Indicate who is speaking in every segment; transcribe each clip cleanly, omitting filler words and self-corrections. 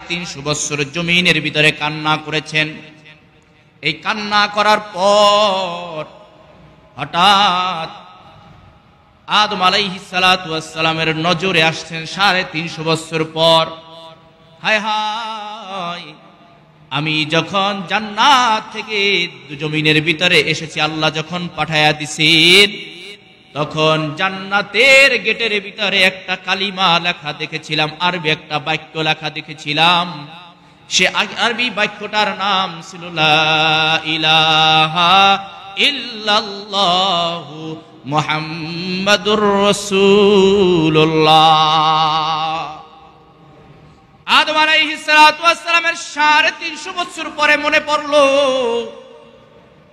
Speaker 1: 300 বছর জমিনের ভিতরে কান্না করেছেন। এই কান্না করার পর হঠাৎ আদম আলাইহিস সালাতু ওয়াস সালামের নজরে আসছেন 350 বছর পর। হায় হায়, আমি যখন জান্নাত থেকে জমিনের ভিতরে এসেছি, আল্লাহ যখন পাঠায়া দিছেন, তখন জান্নাতের গেটের ভিতরে একটা কালিমা লেখা দেখেছিলাম, আরবি একটা বাক্য লেখা দেখেছিলাম। সে আরবি বাক্যটার নাম ছিল লা ইলাহা ইল্লাল্লাহু মুহাম্মাদুর রাসূলুল্লাহ। আদম আলাইহিস সালাতু ওয়াস সালামের 350 বছর পরে মনে পড়লো,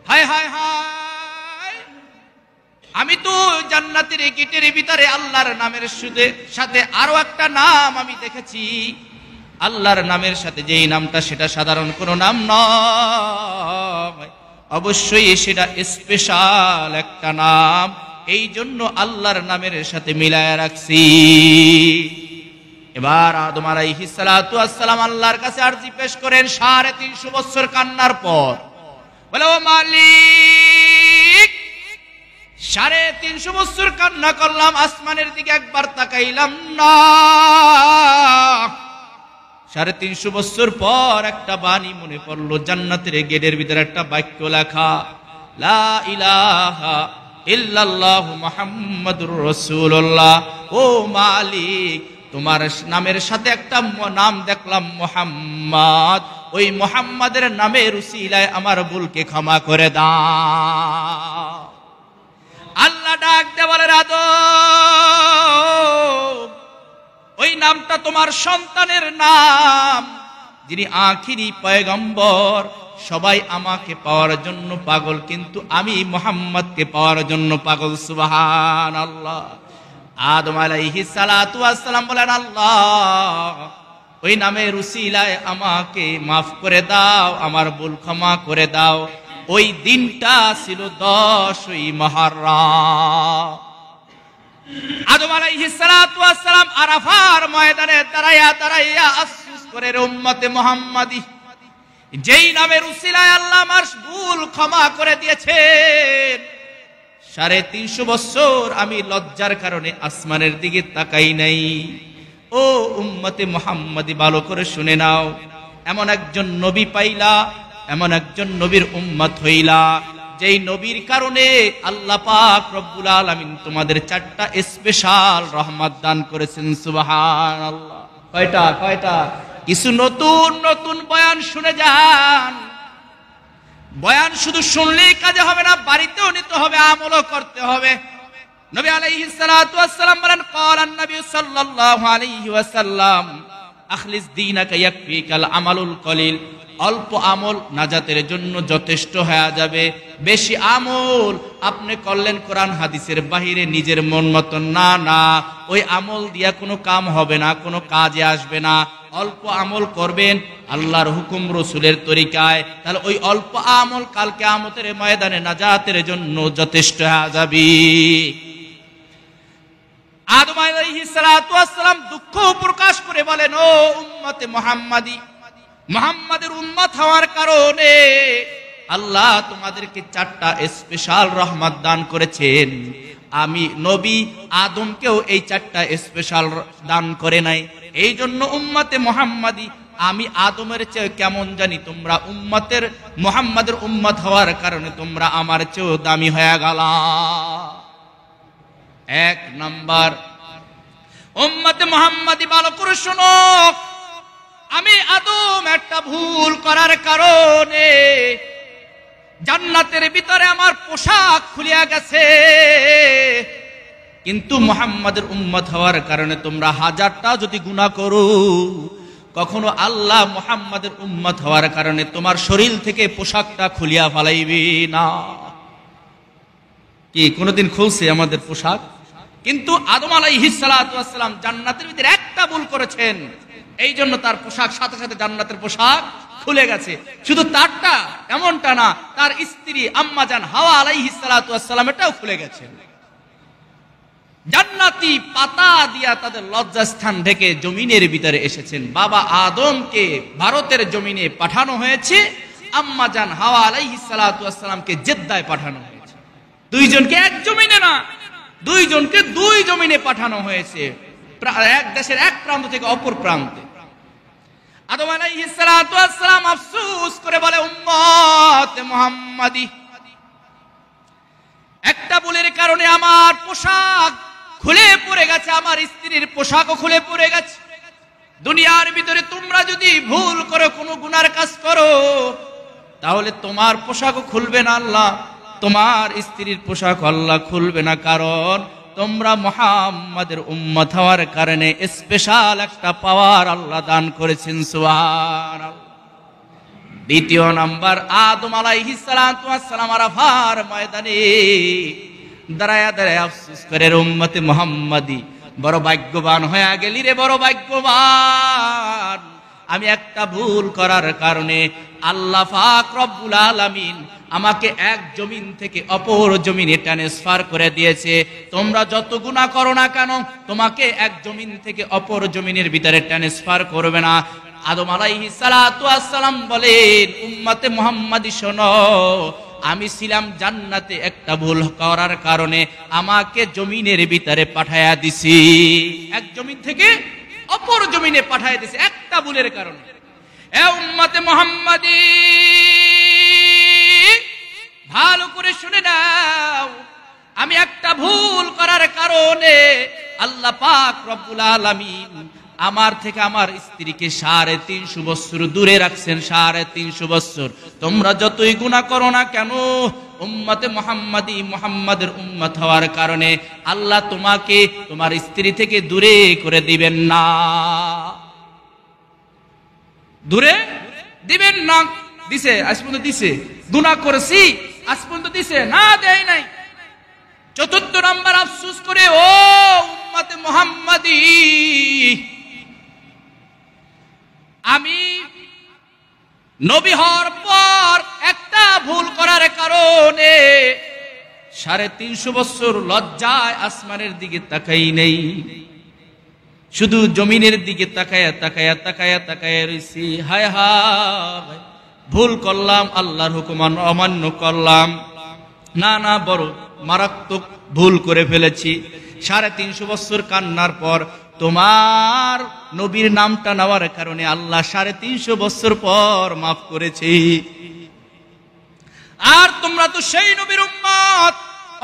Speaker 1: হায় হায় হায়, আমি তো জান্নাতের গেটের ভিতরে আল্লাহর নামের সাথে আরো একটা নাম আমি দেখেছি। আল্লাহর নামের সাথে যেই নামটা, সেটা সাধারণ কোনো নাম নয়, অবশ্যই সেটা স্পেশাল একটা নাম। এই জন্য আল্লাহর নামের সাথে মিলায়া রাখছি। এবার আদম আলাইহিস সালাতু ওয়াস সালাম আল্লাহর কাছে আরজি পেশ করেন 350 বছর কান্নার পর। বলে, ও মালিক, 350 বছর কান্না করলাম, আসমানের দিকে একবার তাকাইলাম না। 350 বছর পর একটা বাণী মনে পড়লো, জান্নাতের গেটের ভিতরে একটা বাক্য লেখা, লা ইলাহা ইল্লাল্লাহু মুহাম্মাদুর রাসূলুল্লাহ। ও মালিক, তোমার নামের সাথে একটা নাম দেখলাম মুহাম্মদ, ওই মুহাম্মাদের নামের উসিলায় আমার ভুলকে ক্ষমা করে দাও। আল্লাহ ডাক দে বলেন, আদম, ওই নামটা তোমার সন্তানের নাম, যিনি আখিরি পয়গম্বর। সবাই আমাকে পাওয়ার জন্য পাগল, কিন্তু আমি মুহাম্মদকে পাওয়ার জন্য পাগল। সুবহানাল্লাহ। আদম আলাইহিস সালাতু ওয়াস সালাম বলেন, আল্লাহ, ওই নামের উসিলায় আমাকে মাফ করে দাও, আমার ভুল ক্ষমা করে দাও। ওই দিনটা ছিল 10ই মুহররম। আদম আলাইহিস সালাতু ওয়াস সালাম আরাফার ময়দানে দাঁড়াইয়া আফসোস করে, উম্মতে মুহাম্মাদি, যেই নামের উসিলায় আল্লাহ আমার ভুল ক্ষমা করে দিয়েছেন, 350 বছর আমি লজ্জার কারণে আসমানের দিকে তাকাই নাই। ও উম্মতে মুহাম্মাদি, ভালো করে শুনে নাও, এমন একজন নবী পাইলা, এমন একজন নবীর উম্মত হইলা, যেই নবীর কারণে আল্লাহ পাক রব্বুল আলামিন তোমাদের 4টা স্পেশাল রহমত দান করেছেন। সুবহানাল্লাহ। কয়টা? কিছু নতুন নতুন বয়ান শুনে যান। বয়ান শুধু শুনলেই কাজে হবে না, বাড়িতেও নিতে হবে, আমলও করতে হবে। নবী আলাইহিস সালাতু ওয়াস সালাম বলেন, ক্বালান নবী সাল্লাল্লাহু আলাইহি ওয়াসাল্লাম, আখলিস দীনাকা ইয়াকফিকাল আমালুল কলিল। অল্প আমল নাজাতের জন্য যথেষ্ট হয়ে যাবে। বেশি আমল আপনি করলেন কোরআন হাদিসের বাহিরে, নিজের মন মতন না, ওই আমল দিয়া কোনো কাম হবে না, কোনো কাজে আসবে না। অল্প আমল করবেন আল্লাহর হুকুম রাসূলের তরিকায়, তাহলে ওই অল্প আমল কাল কিয়ামতের ময়দানে নাজাতের জন্য যথেষ্ট হয়ে যাবে। আদম আলাইহিস সালাতু ওয়াস সালাম দুঃখ প্রকাশ করে বলেন, ও উম্মতে মুহাম্মাদি, মুহাম্মাদের উম্মত হওয়ার কারণে আল্লাহ তোমাদেরকে 4টা স্পেশাল রহমত দান করেছেন। আমি নবী আদমকেও এই 4টা স্পেশাল দান করে নাই। এই জন্য উম্মতে মুহাম্মাদি, আমি আদমের চেয়ে কেমন জানি, তোমরা উম্মতের মুহাম্মাদের উম্মত হওয়ার কারণে তোমরা আমার চেয়েও দামি হয়ে গেলা। 1 নাম্বার, উম্মতে মুহাম্মাদি, ভালো করে শোনো, আমি আদম একটা ভুল করার কারণে জান্নাতের ভিতরে আমার পোশাক খুলিয়া গেছে, কিন্তু মুহাম্মাদের উম্মত হওয়ার কারণে তোমরা 1000টা যদি গুনাহ করো, কখনো আল্লাহ মুহাম্মাদের উম্মত হওয়ার কারণে তোমার শরীর থেকে পোশাকটা খুলিয়া ফেলাইবে না। কি কোনদিন খুলছে আমাদের পোশাক? কিন্তু আদম আলাইহিস সালাতু ওয়াস সালাম জান্নাতের ভিতরে একটা ভুল করেছেন, এই জন্য তার পোশাক সাথে সাথে জান্নাতের পোশাক খুলে গেছে। শুধু তারটা, এমনটা না, তার স্ত্রী আম্মা জান হাওয়া আলাইহিস সালাতু ওয়াস সালাম এটাও খুলে গেছে। জান্নাতি পাতা দিয়া তাদের লজ্জাস্থান ঢেকে জমিনের ভিতরে এসেছেন। বাবা আদমকে ভারতের জমিনে পাঠানো হয়েছে, আম্মা জান হাওয়া আলাইহিস সালাতু ওয়াস সালামকে জেদ্দায় পাঠানো হয়েছে। দুইজনকে এক জমিনে না, দুইজনকে দুই জমিনে পাঠানো হয়েছে, এক দেশের এক প্রান্ত থেকে অপর প্রান্তে। আদম আলাইহিস সালাতু ওয়াস সালাম আফসোস করে বলে, উম্মত মুহাম্মাদি, একটা ভুলের কারণে আমার পোশাক খুলে পড়ে গেছে, আমার স্ত্রীর পোশাকও খুলে পড়ে গেছে। দুনিয়ার ভিতরে তোমরা যদি ভুল করো, কোনো গুনার কাজ করো, তাহলে তোমার পোশাকও খুলবে না আল্লাহ, তোমার স্ত্রীর পোশাক আল্লাহ খুলবে না, কারণ তোমরা মুহাম্মাদের উম্মত হওয়ার কারণে স্পেশাল একটা পাওয়ার আল্লাহ দান করেছেন। সুবহানাল্লাহ। দ্বিতীয় নাম্বার, আদম আলাইহিস সালাতু ওয়াস সালাম আরাফার ময়দানে দাঁড়ায়া দাঁড়ায় আফসোস করে, উম্মতে মুহাম্মাদি বড় ভাগ্যবান হয়ে গেলি রে, বড় ভাগ্যবান। আমি একটা ভুল করার কারণে আল্লাহ পাক রব্বুল আলামিন আমাকে এক জমিন থেকে অপর জমিনে ট্রান্সফার করে দিয়েছে। তোমরা যত গুনাহ করো না কেন, তোমাকে এক জমিন থেকে অপর জমিনের ভিতরে ট্রান্সফার করবে না। আদম আলাইহিস সালাতু ওয়াস সালাম বলেন, উম্মতে মুহাম্মাদি শোনো, আমি ছিলাম জান্নাতে, একটা ভুল করার কারণে আমাকে জমিনের ভিতরে পাঠায়া দিছি, এক জমিন থেকে অপর জমিনে পাঠায়া দিছি একটা ভুলের কারণে। এ উম্মতে মুহাম্মাদি, ভালো করে শুনে নাও, আমি একটা ভুল করার কারণে আল্লাহ পাক রব্বুল আলামিন আমার থেকে আমার স্ত্রীকে 350 বছর দূরে রাখছেন, 350 বছর। তোমরা যতই গুনাহ করো না কেন, উম্মতে মুহাম্মাদি মুহাম্মাদের উম্মত হওয়ার কারণে আল্লাহ তোমাকে তোমার স্ত্রী থেকে দূরে করে দিবেন না, দূরে দিবেন না। দিছে, আজ পর্যন্ত দিছে। গুনাহ করেছি, আজ পর্যন্ত দিছে না, দেয় নাই। চতুর্থ নাম্বার, আফসোস করে, ও উম্মতে মুহাম্মাদি, আমি নবী হওয়ার পর একটা ভুল করার কারণে 350 বছর লজ্জায় আসমানের দিকে তাকাই নেই, শুধু জমিনের দিকে তাকায়া তাকায়া তাকায়া তাকায়া রইছি। হায় হায়, ভুল করলাম, আল্লাহর হুকুম অমান্য করলাম, না না, বড় মারাত্মক ভুল করে ফেলেছি। 350 বছর কান্নার পর তোমার নবীর নামটা নেওয়ার কারণে আল্লাহ 350 বছর পর মাফ করেছে। আর তোমরা তো সেই নবীর উম্মত,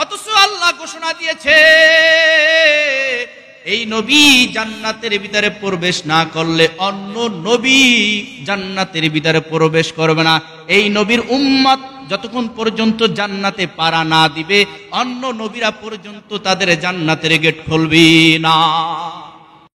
Speaker 1: অথচ আল্লাহ ঘোষণা দিয়েছে এই নবী জান্নাতের ভিতরে প্রবেশ না করলে অন্য নবী জান্নাতের ভিতরে প্রবেশ করবে না। এই নবীর উম্মত যতক্ষণ পর্যন্ত জান্নাতে পারা না দিবে, অন্য নবীরা পর্যন্ত তাদের জান্নাতের গেট খুলবে না।